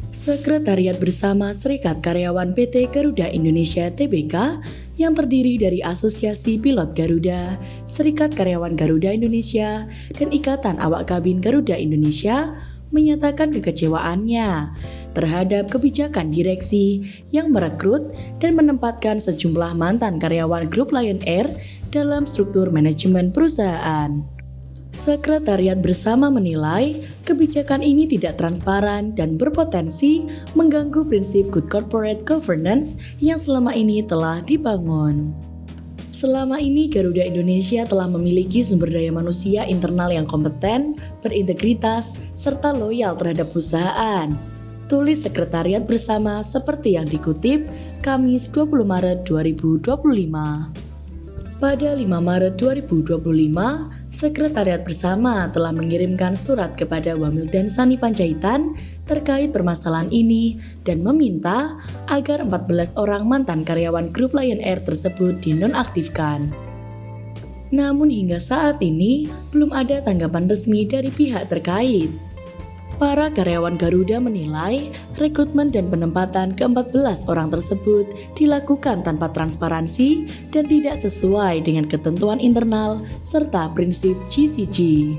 Sekretariat Bersama Serikat Karyawan PT Garuda Indonesia Tbk yang terdiri dari Asosiasi Pilot Garuda, Serikat Karyawan Garuda Indonesia, dan Ikatan Awak Kabin Garuda Indonesia menyatakan kekecewaannya terhadap kebijakan direksi yang merekrut dan menempatkan sejumlah mantan karyawan grup Lion Air dalam struktur manajemen perusahaan. Sekretariat Bersama menilai kebijakan ini tidak transparan dan berpotensi mengganggu prinsip good corporate governance yang selama ini telah dibangun. Selama ini Garuda Indonesia telah memiliki sumber daya manusia internal yang kompeten, berintegritas, serta loyal terhadap perusahaan. Tulis Sekretariat Bersama seperti yang dikutip Kamis 20 Maret 2025. Pada 5 Maret 2025, Sekretariat Bersama telah mengirimkan surat kepada Wamil dan Sani Panjaitan terkait permasalahan ini dan meminta agar 14 orang mantan karyawan grup Lion Air tersebut dinonaktifkan. Namun hingga saat ini belum ada tanggapan resmi dari pihak terkait. Para karyawan Garuda menilai rekrutmen dan penempatan ke-14 orang tersebut dilakukan tanpa transparansi dan tidak sesuai dengan ketentuan internal serta prinsip GCG.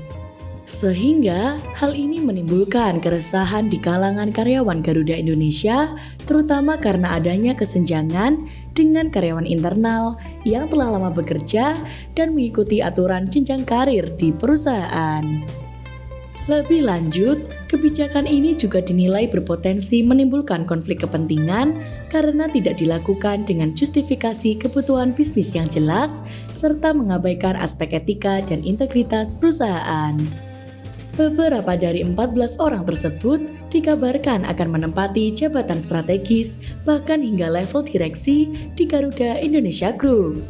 Sehingga hal ini menimbulkan keresahan di kalangan karyawan Garuda Indonesia, terutama karena adanya kesenjangan dengan karyawan internal yang telah lama bekerja dan mengikuti aturan jenjang karir di perusahaan. Lebih lanjut, kebijakan ini juga dinilai berpotensi menimbulkan konflik kepentingan karena tidak dilakukan dengan justifikasi kebutuhan bisnis yang jelas serta mengabaikan aspek etika dan integritas perusahaan. Beberapa dari 14 orang tersebut dikabarkan akan menempati jabatan strategis bahkan hingga level direksi di Garuda Indonesia Group.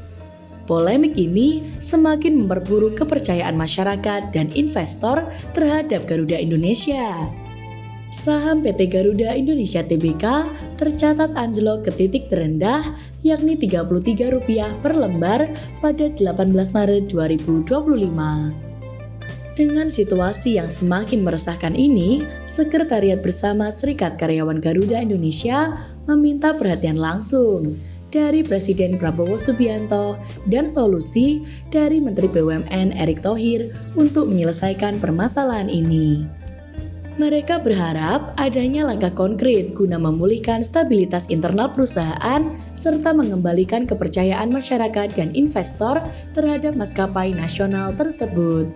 Polemik ini semakin memperburuk kepercayaan masyarakat dan investor terhadap Garuda Indonesia. Saham PT Garuda Indonesia Tbk tercatat anjlok ke titik terendah yakni Rp33 per lembar pada 18 Maret 2025. Dengan situasi yang semakin meresahkan ini, Sekretariat Bersama Serikat Karyawan Garuda Indonesia meminta perhatian langsung dari Presiden Prabowo Subianto dan solusi dari Menteri BUMN Erick Thohir untuk menyelesaikan permasalahan ini. Mereka berharap adanya langkah konkret guna memulihkan stabilitas internal perusahaan serta mengembalikan kepercayaan masyarakat dan investor terhadap maskapai nasional tersebut.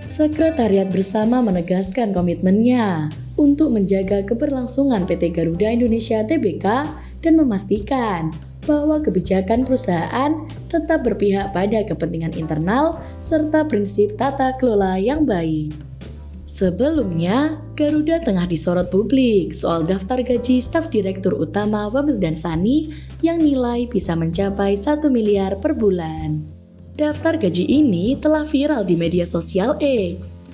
Sekretariat Bersama menegaskan komitmennya untuk menjaga keberlangsungan PT Garuda Indonesia Tbk dan memastikan bahwa kebijakan perusahaan tetap berpihak pada kepentingan internal serta prinsip tata kelola yang baik. Sebelumnya, Garuda tengah disorot publik soal daftar gaji staf direktur utama Wamil dan Sani yang nilai bisa mencapai 1 miliar per bulan. Daftar gaji ini telah viral di media sosial X.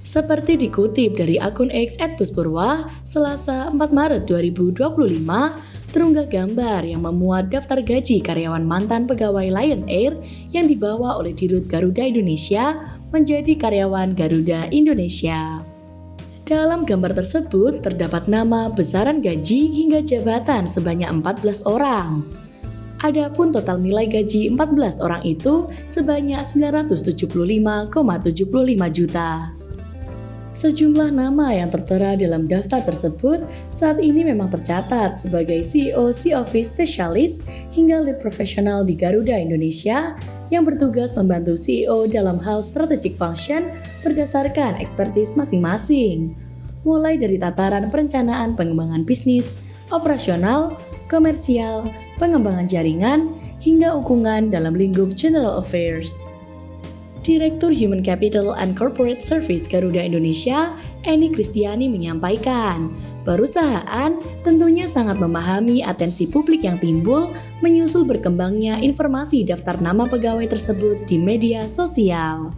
Seperti dikutip dari akun X @buspurwa, Selasa 4 Maret 2025, terunggah gambar yang memuat daftar gaji karyawan mantan pegawai Lion Air yang dibawa oleh Dirut Garuda Indonesia menjadi karyawan Garuda Indonesia. Dalam gambar tersebut terdapat nama, besaran gaji hingga jabatan sebanyak 14 orang. Adapun total nilai gaji 14 orang itu sebanyak 975,75 juta. Sejumlah nama yang tertera dalam daftar tersebut saat ini memang tercatat sebagai CEO C-Office Specialist hingga lead profesional di Garuda Indonesia yang bertugas membantu CEO dalam hal strategic function berdasarkan ekspertis masing-masing, mulai dari tataran perencanaan pengembangan bisnis, operasional, komersial, pengembangan jaringan, hingga ukungan dalam lingkup General Affairs. Direktur Human Capital and Corporate Service Garuda Indonesia, Eni Kristiani menyampaikan, perusahaan tentunya sangat memahami atensi publik yang timbul menyusul berkembangnya informasi daftar nama pegawai tersebut di media sosial.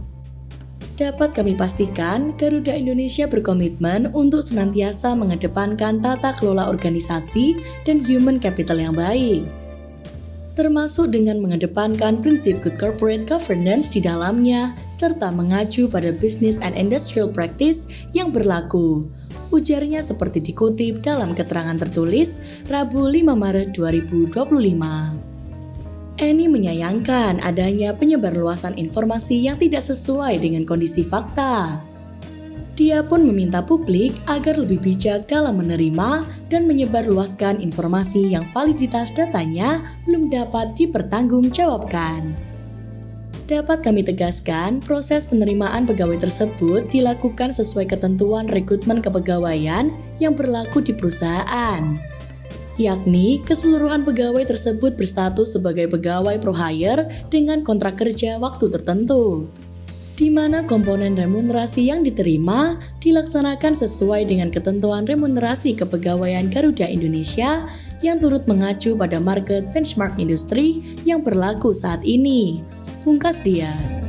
Dapat kami pastikan, Garuda Indonesia berkomitmen untuk senantiasa mengedepankan tata kelola organisasi dan human capital yang baik, termasuk dengan mengedepankan prinsip good corporate governance di dalamnya, serta mengacu pada business and industrial practice yang berlaku. ujarnya seperti dikutip dalam keterangan tertulis Rabu 5 Maret 2025. Eni menyayangkan adanya penyebarluasan informasi yang tidak sesuai dengan kondisi fakta. Dia pun meminta publik agar lebih bijak dalam menerima dan menyebarluaskan informasi yang validitas datanya belum dapat dipertanggungjawabkan. Dapat kami tegaskan, proses penerimaan pegawai tersebut dilakukan sesuai ketentuan rekrutmen kepegawaian yang berlaku di perusahaan. Yakni keseluruhan pegawai tersebut berstatus sebagai pegawai pro hire dengan kontrak kerja waktu tertentu, di mana komponen remunerasi yang diterima dilaksanakan sesuai dengan ketentuan remunerasi kepegawaian Garuda Indonesia yang turut mengacu pada market benchmark industri yang berlaku saat ini, pungkas dia.